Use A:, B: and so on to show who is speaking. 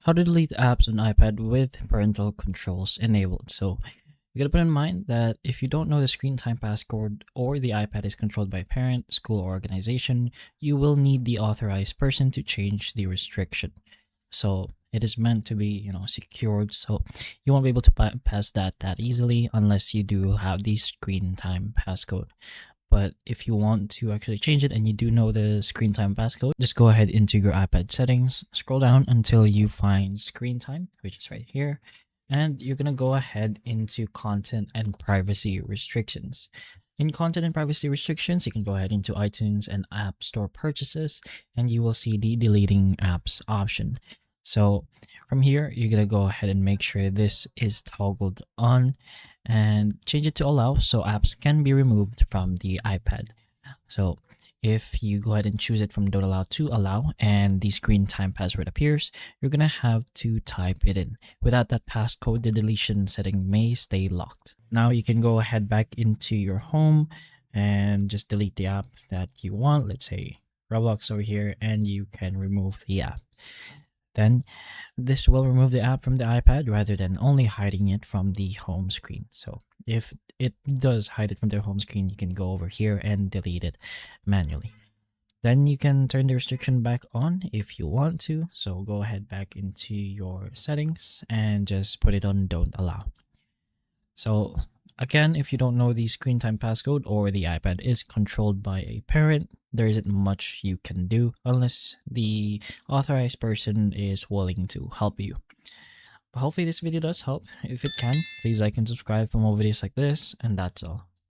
A: How to delete apps on iPad with parental controls enabled. So you gotta put in mind that if you don't know the screen time passcode or the iPad is controlled by a parent, school, or organization, you will need the authorized person to change the restriction. So it is meant to be, secured. So you won't be able to pass that easily unless you do have the screen time passcode. But if you want to actually change it and you do know the screen time passcode, just go ahead into your iPad settings, scroll down until you find screen time, which is right here. And you're going to go ahead into content and privacy restrictions. In content and privacy restrictions, you can go ahead into iTunes and App Store purchases, and you will see the deleting apps option. So from here, you're going to go ahead and make sure this is toggled on and change it to allow so apps can be removed from the iPad. So if you go ahead and choose it from don't allow to allow and the screen time password appears, you're going to have to type it in. Without that passcode, the deletion setting may stay locked. Now you can go ahead back into your home and just delete the app that you want. Let's say Roblox over here, and you can remove the app. Then this will remove the app from the iPad rather than only hiding it from the home screen. So if it does hide it from the home screen, you can go over here and delete it manually. Then you can turn the restriction back on if you want to. So go ahead back into your settings and just put it on don't allow. So again, if you don't know the screen time passcode or the iPad is controlled by a parent, there isn't much you can do unless the authorized person is willing to help you. But hopefully this video does help. If it can, please like and subscribe for more videos like this, and that's all.